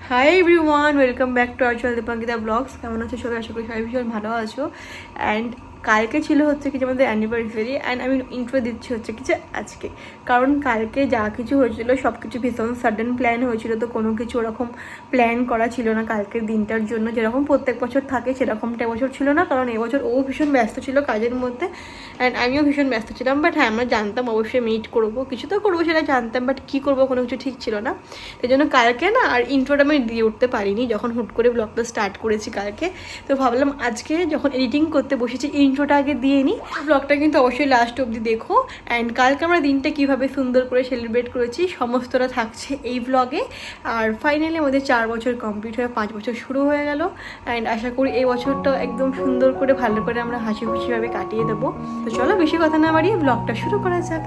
High everyone, welcome back to our channel Dipankita blogs. কেমন আছো সবাই? আশা করি সবাই ভীষণ ভালো আছো। অ্যান্ড কালকে ছিল হচ্ছে কি যে আমাদের অ্যানিভার্সারি, অ্যান্ড আমি ইন্ট্রো দিচ্ছি হচ্ছে কি যে আজকে, কারণ কালকে যা কিছু হয়েছিল সব কিছু ভীষণ সাডেন প্ল্যান হয়েছিল। তো কোনো কিছু ওরকম প্ল্যান করা ছিল না কালকের দিনটার জন্য, যেরকম প্রত্যেক বছর থাকে সেরকমটা এবছর ছিল না, কারণ এবছর ও ভীষণ ব্যস্ত ছিল কাজের মধ্যে, অ্যান্ড আমিও ভীষণ ব্যস্ত ছিলাম। বাট হ্যাঁ, আমরা জানতাম অবশ্যই মিট করবো, কিছু তো করবো সেটা জানতাম, বাট কী করবো কোনো কিছু ঠিক ছিল না। সেই জন্য কালকে না আর ইন্ট্রোটা আমি দিয়ে উঠতে পারিনি যখন হুট করে ব্লগটা স্টার্ট করেছি কালকে। তো ভাবলাম আজকে যখন এডিটিং করতে বসেছি ইন্ট্রোটা আগে দিয়ে নিই। ব্লগটা কিন্তু অবশ্যই লাস্ট অবধি দেখো। অ্যান্ড কালকে আমরা দিনটা কীভাবে সুন্দর করে সেলিব্রেট করেছি সমস্তটা থাকছে এই ব্লগে। আর ফাইনালি আমাদের 4 বছর কমপ্লিট হয়ে 5 বছর শুরু হয়ে গেল। অ্যান্ড আশা করি এই বছরটা একদম সুন্দর করে ভালো করে আমরা হাসি খুশিভাবে কাটিয়ে দেবো। তো চলো বেশি কথা না বাড়িয়ে ব্লগটা শুরু করা যাক।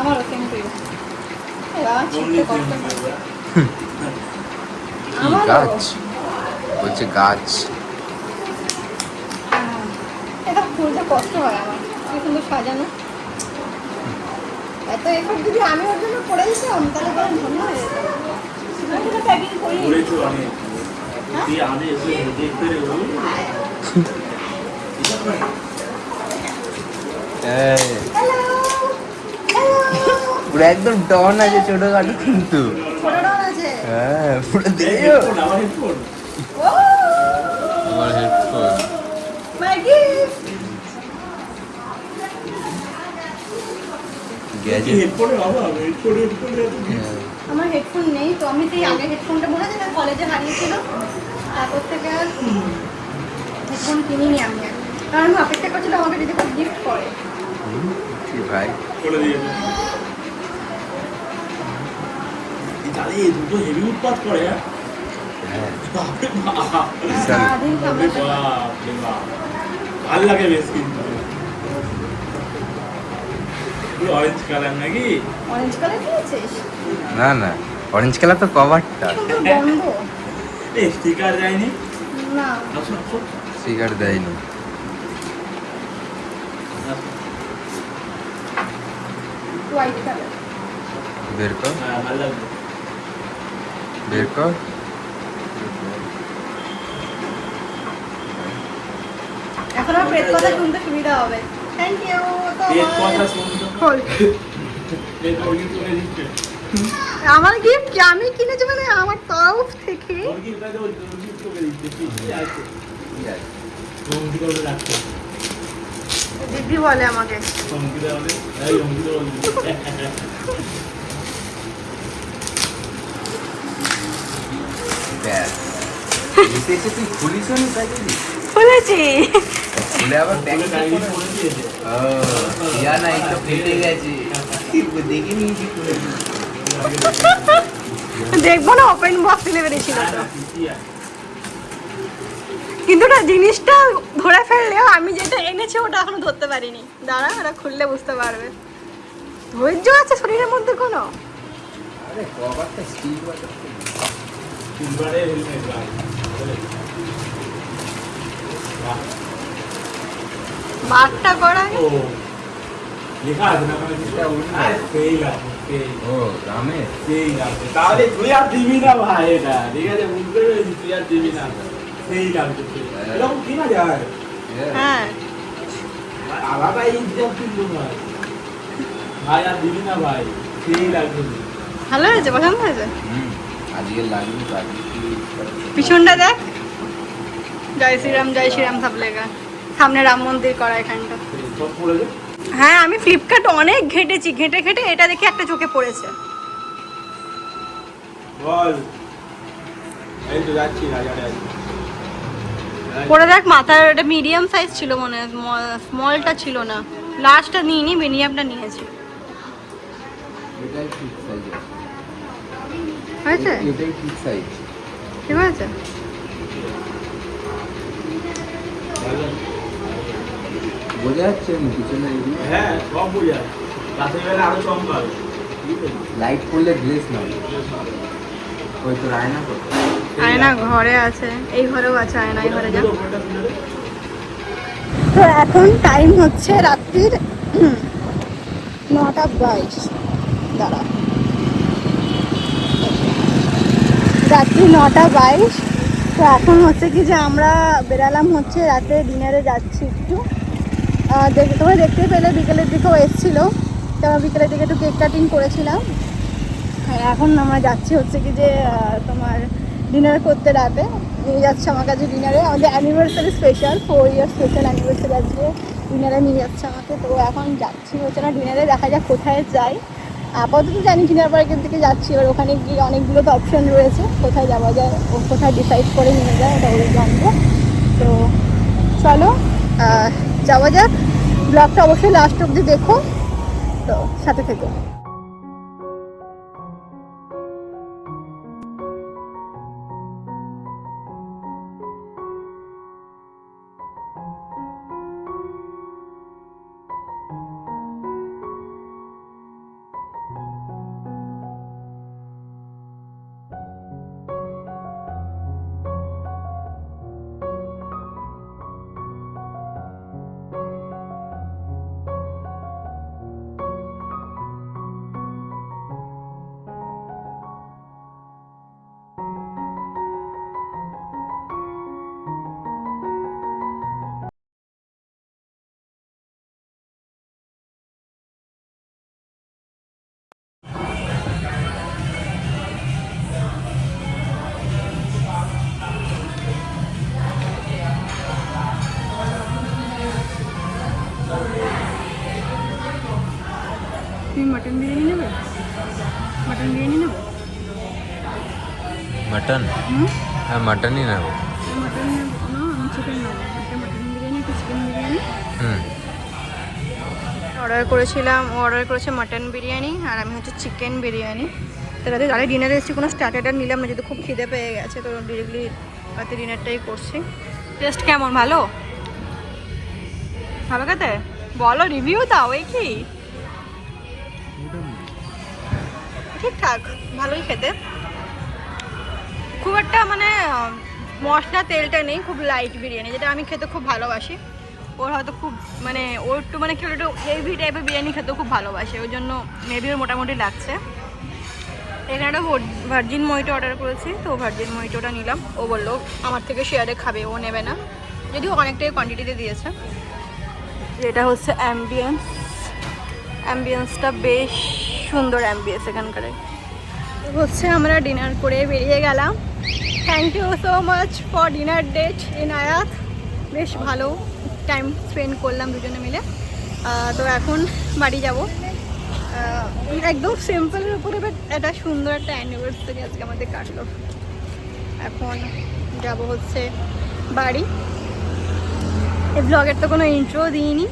আমারও সেম টু ইউ। গাছ বলছে গাছ। এটা খুলতে কষ্ট হয় আমার, কি সুন্দর সাজানো। এত এফোর্ট যদি আমি ওর জন্য করে দিতাম তাহলে বরং ধন্য হয়ে যেত। প্যাকিং করি পুরো একদম ডন আছে, ছোটখাটো কিন্তু হ্যাঁ পুরো দেখো আমার হেডফোন আমার হেডফোন নেই, তো আমি সেই আগে হেডফোনটা মনে আছে না কলেজে হারিয়েছিল, তারপর থেকে আর হেডফোন কিনিনি আমি আর। কারণ আমি অপেক্ষা করছিলাম আমাকে যদি খুব গিফট করে। ভাই দুটো হেভি উৎপাত করে। ভাল লাগে বেশ, কিন্তু অরেঞ্জ কালার নাকি? অরেঞ্জ কালার কিনেছিস? না না, অরেঞ্জ কালার তো কভারটা। বন্ধ এই স্টিকার যায়নি না, স্টিকার দেয়নি। White colour. বের কর হ্যাঁ ভালো লাগবে। বের কর। এখন আমার প্রেস কথা শুনতে সুবিধা হবে। Thank you. তো এর কথা শুনতে এর অর্গি করে দিচ্ছে। আমার গিফট আমি কিনেছি মানে আমার তরফ থেকে। অর্গি কাছে ওই অর্গি করে দিচ্ছে। কি আছে? কি আছে? অর্গি করে রাখছে। দিদি বলে আমাকে অর্গি বলে, এই অর্গি বলে। ব্যাস এসে তুই খুলিস নি তাই দিদি? খুলেছি। খুলে আবার ব্যাগ টাইম করে দিয়েছে। ও ইয়া না, এই তো ফেটে গেছে। দেখি নিয়েছি খুলে। দেখবো না, ওপেন বক্স দিলে বেরিয়েছিল তো। কিন্তু না জিনিসটা ধরে ফেললেও আমি যেটা এনেছি ওটা এখনো ধরতে পারিনি। দাঁড়া, ওটা খুললে বুঝতে পারবে। ধৈর্য আছে শরীরের মধ্যে কোনো? আরে কভারটা স্টিল বাটা। তিনবারে হেলমেট ভাই। বারটা করা ও লেখা আছে না মানে এটা উল্টো। সেই লাগে, সেই ও রামে সেই লাগছে। তাহলে তুই আর দিবি না ভাই এটা, ঠিক আছে? বুঝতে পেরেছি, তুই আর দিবি না। সেই লাগছে, এরকম কিনা যায়? হ্যাঁ, আলাদা ইজ্জত কিন্তু ভাই। ভাই আর দিবি না ভাই, সেই লাগছে। ভালো হয়েছে, পছন্দ হয়েছে। আজকে লাগবে তো, আজকে কি পিছনটা দেখ, জয় শ্রীরাম সব লেখা। সামনে রাম মন্দির করা এখানটা। সব পড়ে যায়। হ্যাঁ, আমি ফ্লিপকার্ট অনেক ঘেটেছি, ঘেটে এটা দেখে একটা চোখে পড়েছে। বল, এই তো যাচ্ছি রাজারে আজকে। পরে দেখ মাথার, এটা মিডিয়াম সাইজ ছিল মনে হয়, স্মলটা ছিল না। লাস্টটা নিইনি, মিনিয়ামটা নিয়েছি। এটাই ঠিক সাইজ হয়েছে? এটাই ঠিক সাইজ। ঠিক আছে। বোঝা যাচ্ছে পিছনে হ্যাঁ সব বোঝা যায়, রাতের বেলা আরো চমকাবে। লাইট করলে গ্লেস না ওই তো আয়না তো আয়না ঘরে আছে, এই ঘরেও আছে আয়না, এই ঘরে যা। তো এখন টাইম হচ্ছে রাত্রির 9:22। দাঁড়া, রাত্রি 9:22। তো এখন হচ্ছে কি যে আমরা বেরালাম হচ্ছে রাতে ডিনারে যাচ্ছি একটু। তোমরা দেখতে পেলে বিকেলের দিকেও এসেছিলো, তো আমরা বিকেলের দিকে একটু কেক কাটিং করেছিলাম। আর এখন আমরা যাচ্ছি হচ্ছে কি যে তোমার ডিনার করতে রাতে। নিয়ে যাচ্ছে আমার কাছে ডিনারে, আমাদের অ্যানিভার্সারি স্পেশাল 4 ইয়ার স্পেশাল অ্যানিভার্সারি আজকে ডিনারে নিয়ে যাচ্ছে আমাকে। তো এখন যাচ্ছি হচ্ছে না ডিনারে, দেখা যাক কোথায় যাই। আপাতত জানি ডিনার পার্কের দিকে যাচ্ছি, এবার ওখানে গিয়ে অনেকগুলো তো অপশন রয়েছে কোথায় যাওয়া যায়, ও কোথায় ডিসাইড করে নিয়ে যায় ওটা ওদের জানবো। তো চলো যাওয়া যাক। ব্লগটা অবশ্যই লাস্ট অবধি দেখো, তো সাথে থেকো। তুমি মটন বিরিয়ানি নেবে? মটন বিরিয়ানি নেবে? মটন? হ্যাঁ মটনই নেব। মটন নেবো না, আমি চিকেন নেবো। একটা মটন বিরিয়ানি, একটা চিকেন বিরিয়ানি। অর্ডার করেছিলাম, ও অর্ডার করেছে মটন বিরিয়ানি আর আমি হচ্ছে চিকেন বিরিয়ানি। তো রাতে যারা ডিনারে এসেছি কোনো স্টার্টার নিলাম না, যেহেতু খুব খিদে পেয়ে গেছে, তো ডিরেক্টলি রাতে ডিনারটাই করছি। টেস্ট কেমন? ভালো? ভালো খেতে? বলো, রিভিউ দাও। এই কি ঠিকঠাক, ভালোই খেতে। খুব একটা মানে মশলা তেলটা নেই, খুব লাইট বিরিয়ানি, যেটা আমি খেতে খুব ভালোবাসি। ওর হয়তো খুব মানে ওর একটু মানে কেউ একটু হেভি টাইপের বিরিয়ানি খেতেও খুব ভালোবাসে, ওই জন্য মেবি ওর মোটামুটি লাগছে। এখানে একটা ভার্জিন মহিটো অর্ডার করেছি, তো ভার্জিন মহিটোটা নিলাম। ও বললো আমার থেকে শেয়ারে খাবে, ও নেবে না, যদিও অনেকটাই কোয়ান্টিটিতে দিয়েছে। এটা হচ্ছে অ্যাম্বিয়েন্সটা বেশ সুন্দর অ্যাম্বিয়েন্স এখানকার। হচ্ছে আমরা ডিনার করে বেরিয়ে গেলাম। Thank you so much for dinner date in Aayat. বেশ ভালো টাইম স্পেন্ড করলাম দুজনে মিলে। তো এখন বাড়ি যাব। একদম সিম্পলের উপরে, বাট এটা সুন্দর একটা অ্যানিভার্সারি আজকে আমাদের কাটলো। এখন যাব হচ্ছে বাড়ি। এই ব্লগের তো কোনো ইন্ট্রো দিইনি,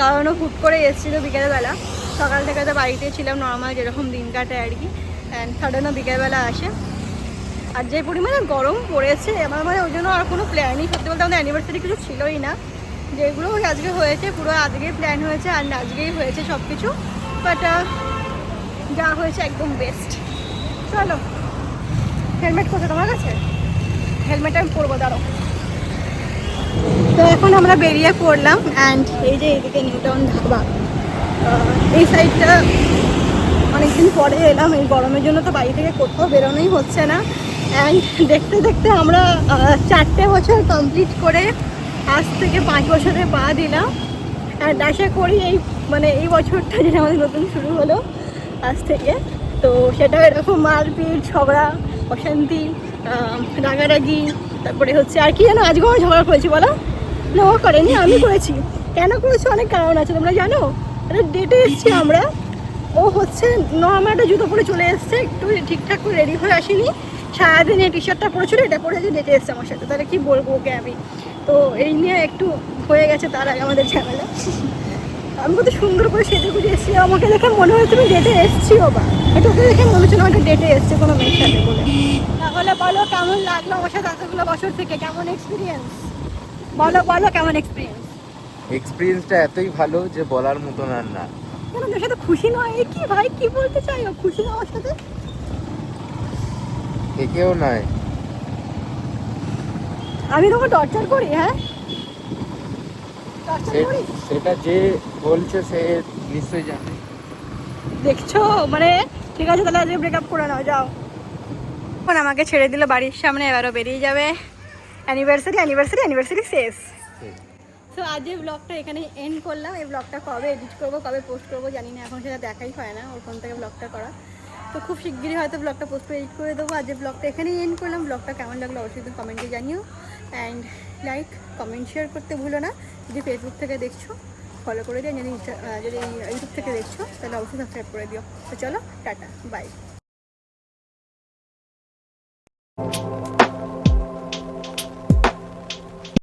কারণ ও হুট করে এসেছিলো বিকেলবেলা। সকাল থেকে তো বাড়িতে ছিলাম নর্মাল যেরকম দিন কাটে আর কি, অ্যান্ড সাডেনও বিকেলবেলা আসে। আর যে পরিমাণে গরম পড়েছে আমার মানে ওই জন্য আর কোনো প্ল্যানই, সত্যি বলতে আমাদের অ্যানিভার্সারি কিছু ছিলই না। যেগুলো আজকে হয়েছে পুরো আজকেই প্ল্যান হয়েছে আর আজকেই হয়েছে সব কিছু, বাট যা হয়েছে একদম বেস্ট। চলো, হেলমেট কোথায় তোমার কাছে? হেলমেট আমি পরবো, দাঁড়াও। তো এখন আমরা বেরিয়ে পড়লাম, অ্যান্ড এই যে এইদিকে নিউ টাউন ধাবা, এই সাইডটা অনেকদিন পরে এলাম। এই গরমের জন্য তো বাড়ি থেকে কোথাও বেরোনোই হচ্ছে না। অ্যান্ড দেখতে দেখতে আমরা 4টে বছর কমপ্লিট করে আজ থেকে 5 বছরে পা দিলাম। অ্যান্ড আশা করি এই বছরটা যেটা আমাদের নতুন শুরু হলো আজ থেকে, তো সেটা এরকম মারপিট, ঝগড়া, অশান্তি, রাগারাগি, তারপরে হচ্ছে আর কি জানো, আজকেও আমি ঝগড়া করেছি বলো না? ও করেনি, আমি করেছি। কেন করেছি? অনেক কারণ আছে, তোমরা জানো। একটা ডেটে এসেছি আমরা, ও হচ্ছে নর্মাল একটা জুতো পরে চলে এসছে, একটু ঠিকঠাক করে রেডি হয়ে আসেনি, সারাদিন এই টি শার্টটা পরেছিল, এটা পরে যে ডেটে এসছে আমার সাথে। তাহলে কি বলবো ওকে আমি? তো এই নিয়ে একটু হয়ে গেছে তার আগে আমাদের ঝামেলা। আমি কত সুন্দর করে সেজে গুজে এসেছি, আমাকে দেখে মনে হয়েছে আমি ডেটে এসেছিও বা এটা ওকে দেখে মনে হচ্ছিল আমাকে ডেটে এসছে কোনো মেয়ের সাথে বলে। তাহলে বলো কেমন লাগলো আমার সাথে এতগুলো বছর থেকে, কেমন এক্সপিরিয়েন্স? বলো বলো কেমন এক্সপিরিয়েন্স? এক্সপিরিয়েন্সটা এতই ভালো যে বলার মতন আর না। কেন তোর সাথে খুশি নয়? এ কি ভাই, কি বলতে চাই? ও খুশি না আমার সাথে? একেও নয়। আমি তোমাকে টর্চার করি? হ্যাঁ টর্চার করি? সেটা যে বলছে সে নিশ্চয়ই জানে। দেখছো মানে ঠিক আছে তাহলে আজকে ব্রেকআপ করে নাও, যাও। এখন আমাকে ছেড়ে দিল বাড়ির সামনে, এবারও বেরিয়ে যাবে। অ্যানিভার্সারি অ্যানিভার্সারি অ্যানিভার্সারি শেষ। সো আজ এই ব্লগটা এখানে এন্ড করলাম। এই ব্লগটা কবে এডিট করবো, কবে পোস্ট করবো জানি না, এখন সেটা দেখাই হয় না ওর ফোন থেকে ব্লগটা করা। তো খুব শিগগিরই হয়তো ব্লগটা পোস্ট করে এডিট করে দেবো। আজ এই ব্লগটা এখানেই এন্ড করলাম। ব্লগটা কেমন লাগলো অবশ্যই তুমি কমেন্টে জানিও, অ্যান্ড লাইক কমেন্ট শেয়ার করতে ভুলো না। যদি ফেসবুক থেকে দেখছো ফলো করে দিও, যদি যদি ইউটিউব থেকে দেখছো তাহলে অবশ্যই সাবস্ক্রাইব করে দিও। তো চলো টাটা বাই।